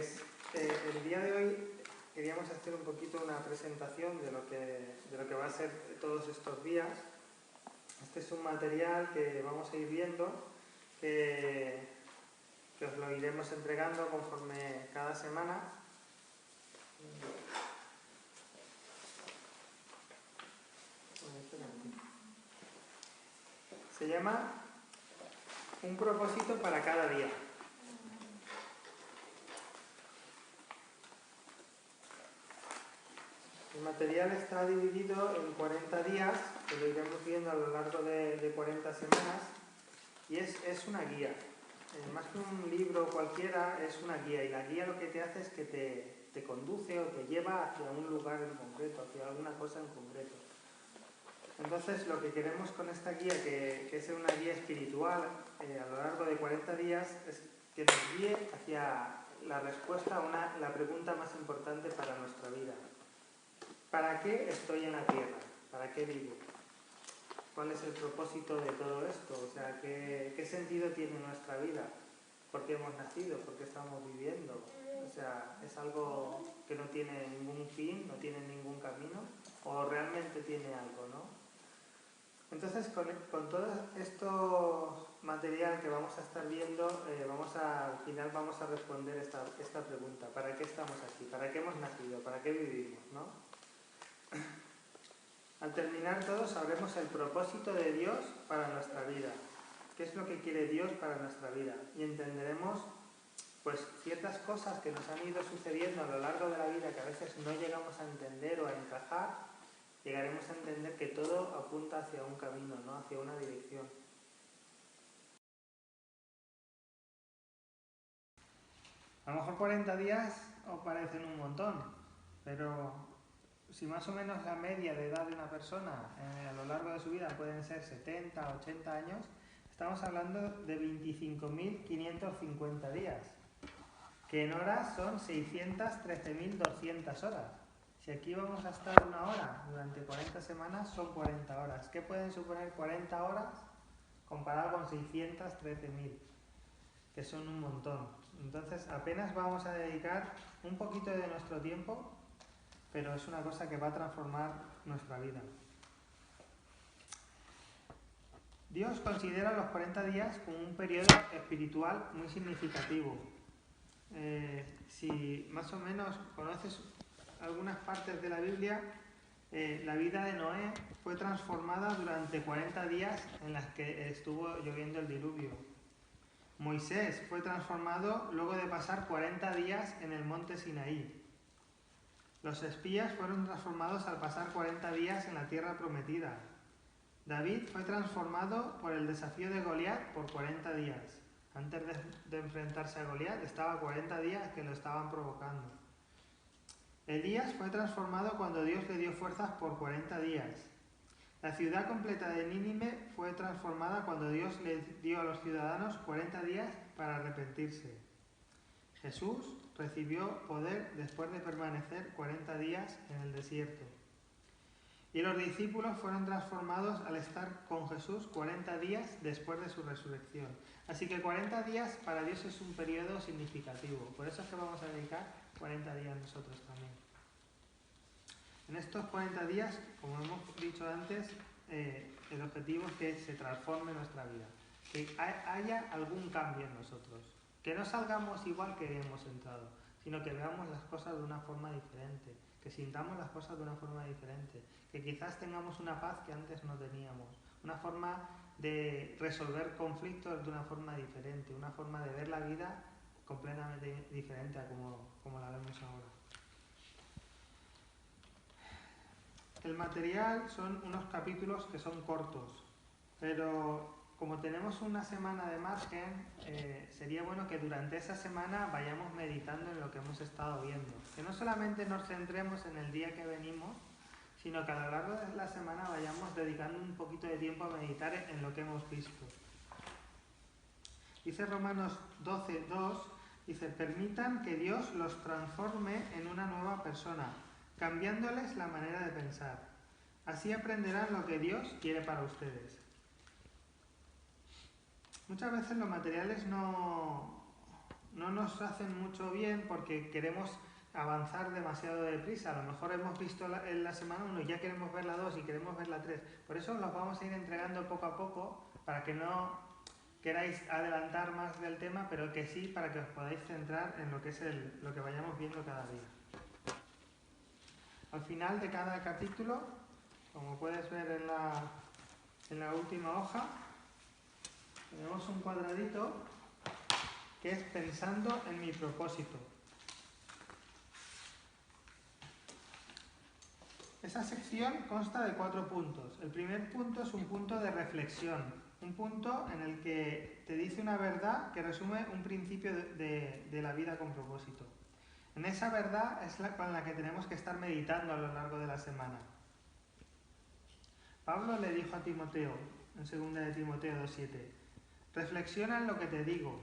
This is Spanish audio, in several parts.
Pues el día de hoy queríamos hacer un poquito una presentación de lo que va a ser todos estos días. Este es un material que vamos a ir viendo, que os lo iremos entregando conforme cada semana. Se llama Un propósito para cada día. El material está dividido en 40 días, que lo iremos viendo a lo largo de 40 semanas, y es una guía. Más que un libro cualquiera, es una guía, y la guía lo que te hace es que te conduce o te lleva hacia un lugar en concreto, hacia alguna cosa en concreto. Entonces, lo que queremos con esta guía, que es una guía espiritual a lo largo de 40 días, es que nos guíe hacia la respuesta a la pregunta más importante para nuestra vida. ¿Para qué estoy en la tierra? ¿Para qué vivo? ¿Cuál es el propósito de todo esto? O sea, ¿qué sentido tiene nuestra vida? ¿Por qué hemos nacido? ¿Por qué estamos viviendo? O sea, ¿es algo que no tiene ningún fin, no tiene ningún camino? ¿O realmente tiene algo, no? Entonces, con todo esto material que vamos a estar viendo, al final vamos a responder esta pregunta. ¿Para qué estamos aquí? ¿Para qué hemos nacido? ¿Para qué vivimos? ¿No? Al terminar todo sabremos el propósito de Dios para nuestra vida. ¿Qué es lo que quiere Dios para nuestra vida? Y entenderemos pues ciertas cosas que nos han ido sucediendo a lo largo de la vida que a veces no llegamos a entender o a encajar. Llegaremos a entender que todo apunta hacia un camino, ¿no? Hacia una dirección. A lo mejor 40 días os parecen un montón, pero si más o menos la media de edad de una persona a lo largo de su vida pueden ser 70, 80 años, estamos hablando de 25.550 días, que en horas son 613.200 horas. Si aquí vamos a estar una hora durante 40 semanas, son 40 horas. ¿Qué pueden suponer 40 horas comparado con 613.000? Que son un montón. Entonces apenas vamos a dedicar un poquito de nuestro tiempo, pero es una cosa que va a transformar nuestra vida. Dios considera los 40 días como un periodo espiritual muy significativo. Si más o menos conoces algunas partes de la Biblia, la vida de Noé fue transformada durante 40 días en las que estuvo lloviendo el diluvio. Moisés fue transformado luego de pasar 40 días en el monte Sinaí. Los espías fueron transformados al pasar 40 días en la tierra prometida. David fue transformado por el desafío de Goliat por 40 días. Antes de enfrentarse a Goliat, estaba 40 días que lo estaban provocando. Elías fue transformado cuando Dios le dio fuerzas por 40 días. La ciudad completa de Nínive fue transformada cuando Dios le dio a los ciudadanos 40 días para arrepentirse. Jesús recibió poder después de permanecer 40 días en el desierto. Y los discípulos fueron transformados al estar con Jesús 40 días después de su resurrección. Así que 40 días para Dios es un periodo significativo. Por eso es que vamos a dedicar 40 días nosotros también. En estos 40 días, como hemos dicho antes, el objetivo es que se transforme nuestra vida. Que haya algún cambio en nosotros. Que no salgamos igual que hemos entrado, sino que veamos las cosas de una forma diferente. Que sintamos las cosas de una forma diferente, que quizás tengamos una paz que antes no teníamos, una forma de resolver conflictos de una forma diferente, una forma de ver la vida completamente diferente a como la vemos ahora. El material son unos capítulos que son cortos, pero como tenemos una semana de margen, sería bueno que durante esa semana vayamos meditando en lo que hemos estado viendo. Que no solamente nos centremos en el día que venimos, sino que a lo largo de la semana vayamos dedicando un poquito de tiempo a meditar en lo que hemos visto. Dice Romanos 12:2, dice, permitan que Dios los transforme en una nueva persona, cambiándoles la manera de pensar. Así aprenderán lo que Dios quiere para ustedes. Muchas veces los materiales no no nos hacen mucho bien porque queremos avanzar demasiado deprisa. A lo mejor hemos visto en la semana 1 y ya queremos ver la 2 y queremos ver la 3. Por eso los vamos a ir entregando poco a poco para que no queráis adelantar más del tema, pero que sí para que os podáis centrar en lo que es lo que vayamos viendo cada día. Al final de cada capítulo, como puedes ver en la última hoja, tenemos un cuadradito que es pensando en mi propósito. Esa sección consta de 4 puntos. El primer punto es un punto de reflexión, un punto en el que te dice una verdad que resume un principio de la vida con propósito. En esa verdad es con la que tenemos que estar meditando a lo largo de la semana. Pablo le dijo a Timoteo, en 2 de Timoteo 2:7, reflexiona en lo que te digo,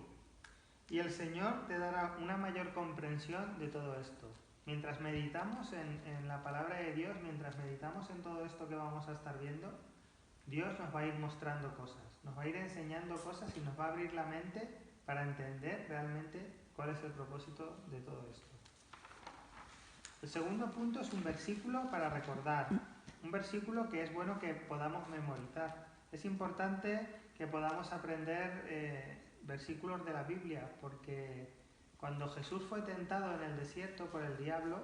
y el Señor te dará una mayor comprensión de todo esto. Mientras meditamos en la palabra de Dios, mientras meditamos en todo esto que vamos a estar viendo, Dios nos va a ir mostrando cosas, nos va a ir enseñando cosas y nos va a abrir la mente para entender realmente cuál es el propósito de todo esto. El segundo punto es un versículo para recordar, un versículo que es bueno que podamos memorizar. Es importante que podamos aprender versículos de la Biblia, porque cuando Jesús fue tentado en el desierto por el diablo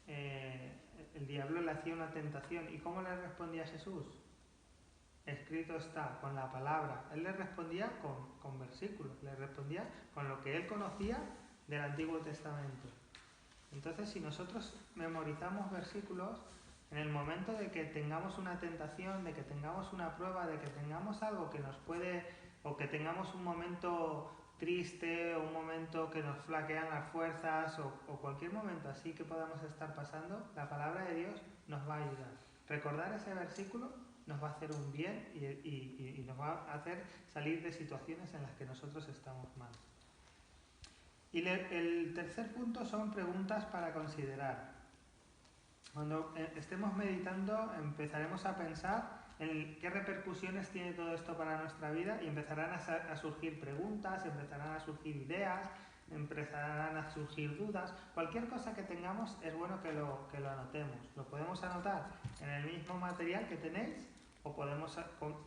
le hacía una tentación. ¿Y cómo le respondía Jesús? Escrito está, con la palabra. Él le respondía con versículos, le respondía con lo que él conocía del Antiguo Testamento. Entonces, si nosotros memorizamos versículos, en el momento de que tengamos una tentación, de que tengamos una prueba, de que tengamos algo que nos puede, o que tengamos un momento triste, o un momento que nos flaquean las fuerzas, o cualquier momento así que podamos estar pasando, la palabra de Dios nos va a ayudar. Recordar ese versículo nos va a hacer un bien y nos va a hacer salir de situaciones en las que nosotros estamos mal. Y el tercer punto son preguntas para considerar. Cuando estemos meditando empezaremos a pensar en qué repercusiones tiene todo esto para nuestra vida y empezarán a surgir preguntas, empezarán a surgir ideas, empezarán a surgir dudas. Cualquier cosa que tengamos es bueno que lo anotemos. Lo podemos anotar en el mismo material que tenéis o podemos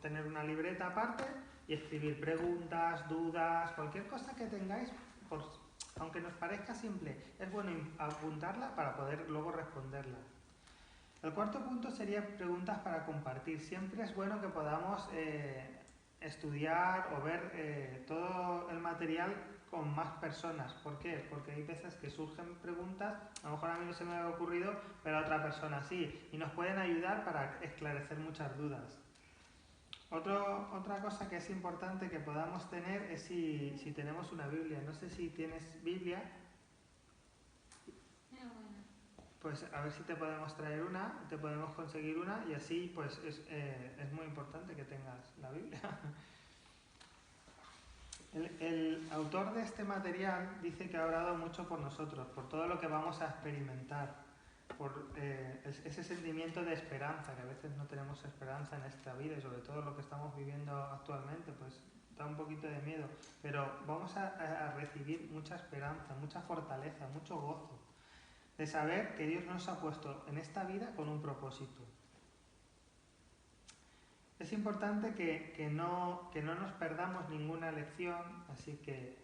tener una libreta aparte y escribir preguntas, dudas, cualquier cosa que tengáis, aunque nos parezca simple, es bueno apuntarla para poder luego responderla. El cuarto punto sería preguntas para compartir. Siempre es bueno que podamos estudiar o ver todo el material con más personas. ¿Por qué? Porque hay veces que surgen preguntas, a lo mejor a mí no se me ha ocurrido, pero a otra persona sí, y nos pueden ayudar para esclarecer muchas dudas. Otra cosa que es importante que podamos tener es si tenemos una Biblia. No sé si tienes Biblia. Pues a ver si te podemos traer una, te podemos conseguir una y así pues es muy importante que tengas la Biblia. El autor de este material dice que ha orado mucho por nosotros, por todo lo que vamos a experimentar, por ese sentimiento de esperanza, que a veces no tenemos esperanza en esta vida y sobre todo lo que estamos viviendo actualmente, pues da un poquito de miedo, pero vamos a recibir mucha esperanza, mucha fortaleza, mucho gozo, de saber que Dios nos ha puesto en esta vida con un propósito. Es importante que no nos perdamos ninguna lección, así que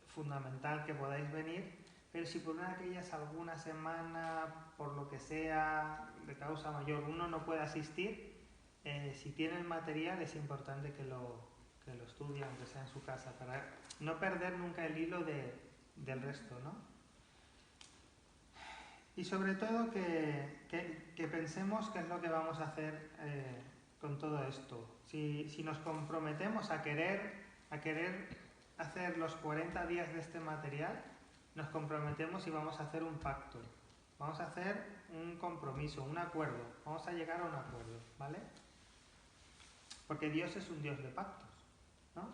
fundamental que podáis venir, pero si por una de aquellas alguna semana, por lo que sea, de causa mayor, uno no puede asistir, si tiene el material es importante que lo estudie, aunque sea en su casa, para no perder nunca el hilo del resto, ¿no? Y sobre todo que pensemos qué es lo que vamos a hacer con todo esto. Si nos comprometemos a querer hacer los 40 días de este material, nos comprometemos y vamos a hacer un pacto. Vamos a hacer un compromiso, un acuerdo. Vamos a llegar a un acuerdo, ¿vale? Porque Dios es un Dios de pactos, ¿no?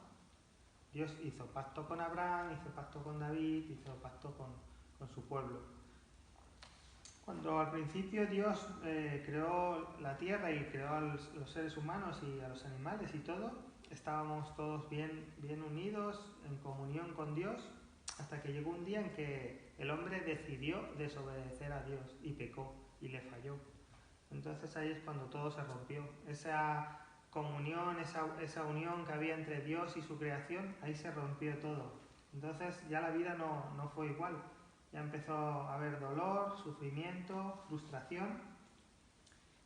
Dios hizo pacto con Abraham, hizo pacto con David, hizo pacto con su pueblo. Cuando al principio Dios creó la tierra y creó a los seres humanos y a los animales y todo, estábamos todos bien unidos, en comunión con Dios, hasta que llegó un día en que el hombre decidió desobedecer a Dios y pecó y le falló. Entonces ahí es cuando todo se rompió. Esa comunión, esa unión que había entre Dios y su creación, ahí se rompió todo. Entonces ya la vida no fue igual. Ya empezó a haber dolor, sufrimiento, frustración.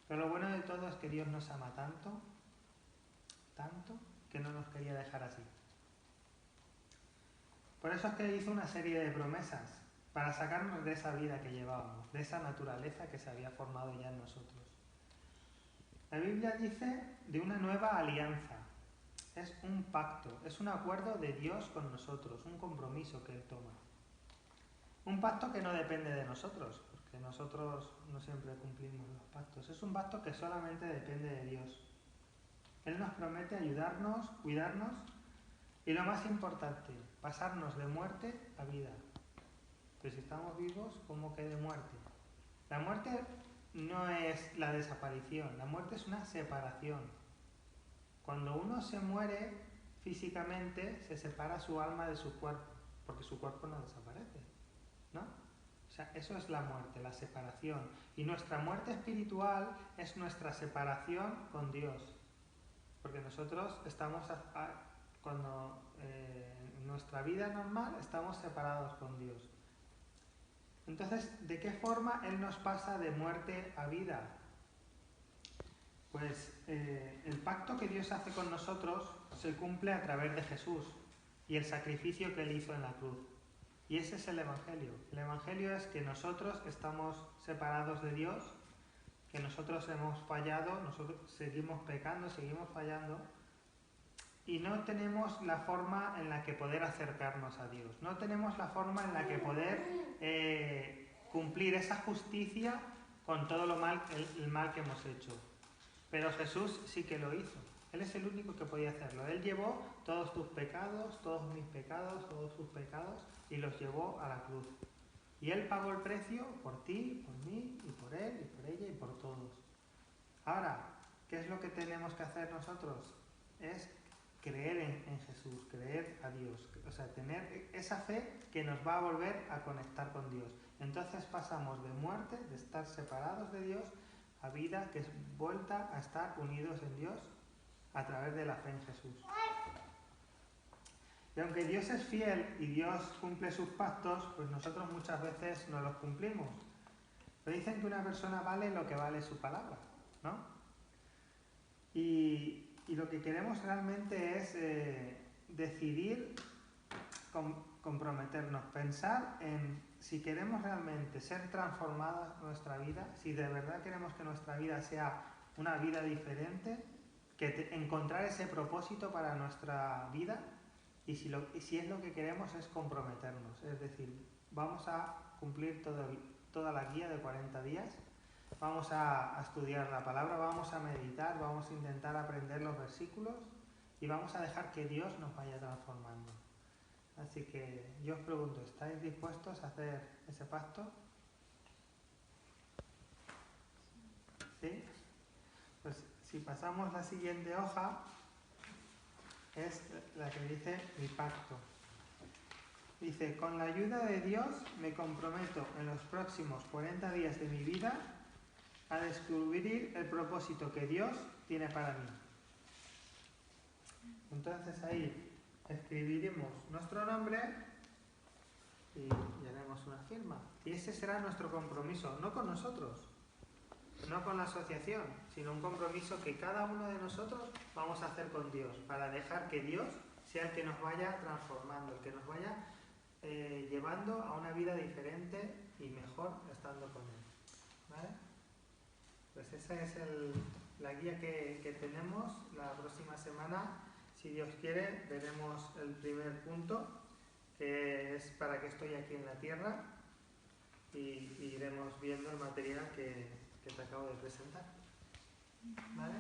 Pero lo bueno de todo es que Dios nos ama tanto, que no nos quería dejar así. Por eso es que hizo una serie de promesas para sacarnos de esa vida que llevábamos, de esa naturaleza que se había formado ya en nosotros. La Biblia dice de una nueva alianza. Es un pacto, es un acuerdo de Dios con nosotros, un compromiso que Él toma. Un pacto que no depende de nosotros, porque nosotros no siempre cumplimos los pactos. Es un pacto que solamente depende de Dios. Él nos promete ayudarnos, cuidarnos y lo más importante, pasarnos de muerte a vida. Pero si estamos vivos, ¿cómo que de muerte? La muerte no es la desaparición, la muerte es una separación. Cuando uno se muere físicamente, se separa su alma de su cuerpo, porque su cuerpo no desaparece, ¿no? O sea, eso es la muerte, la separación. Y nuestra muerte espiritual es nuestra separación con Dios. Porque nosotros estamos, cuando en nuestra vida normal, estamos separados con Dios. Entonces, ¿de qué forma Él nos pasa de muerte a vida? Pues el pacto que Dios hace con nosotros se cumple a través de Jesús y el sacrificio que Él hizo en la cruz. Y ese es el Evangelio. El Evangelio es que nosotros estamos separados de Dios, que nosotros hemos fallado, nosotros seguimos pecando, seguimos fallando, y no tenemos la forma en la que poder acercarnos a Dios. No tenemos la forma en la que poder cumplir esa justicia con todo el mal que hemos hecho. Pero Jesús sí que lo hizo. Él es el único que podía hacerlo. Él llevó todos tus pecados, todos mis pecados, todos sus pecados y los llevó a la cruz. Y Él pagó el precio por ti, por mí, y por Él, y por ella, y por todos. Ahora, ¿qué es lo que tenemos que hacer nosotros? Es creer en Jesús, creer a Dios. O sea, tener esa fe que nos va a volver a conectar con Dios. Entonces pasamos de muerte, de estar separados de Dios, a vida que es vuelta a estar unidos en Dios a través de la fe en Jesús. Y aunque Dios es fiel y Dios cumple sus pactos, pues nosotros muchas veces no los cumplimos. Pero dicen que una persona vale lo que vale su palabra, ¿no? Y lo que queremos realmente es decidir comprometernos, pensar en si queremos realmente ser transformada nuestra vida, si de verdad queremos que nuestra vida sea una vida diferente, encontrar ese propósito para nuestra vida, y si es lo que queremos es comprometernos, es decir, vamos a cumplir toda la guía de 40 días, vamos a estudiar la palabra, vamos a meditar, vamos a intentar aprender los versículos y vamos a dejar que Dios nos vaya transformando. Así que yo os pregunto, ¿estáis dispuestos a hacer ese pacto? ¿Sí? Pues si pasamos la siguiente hoja, es la que dice mi pacto. Dice, con la ayuda de Dios me comprometo en los próximos 40 días de mi vida a descubrir el propósito que Dios tiene para mí. Entonces ahí escribiremos nuestro nombre y haremos una firma. Y ese será nuestro compromiso, no con nosotros, no con la asociación, sino un compromiso que cada uno de nosotros vamos a hacer con Dios, para dejar que Dios sea el que nos vaya transformando, el que nos vaya llevando a una vida diferente y mejor estando con Él. ¿Vale? Pues esa es la guía que tenemos. La próxima semana, si Dios quiere, veremos el primer punto, que es para qué estoy aquí en la tierra, y iremos viendo el material que te acabo de presentar. ¿Vale?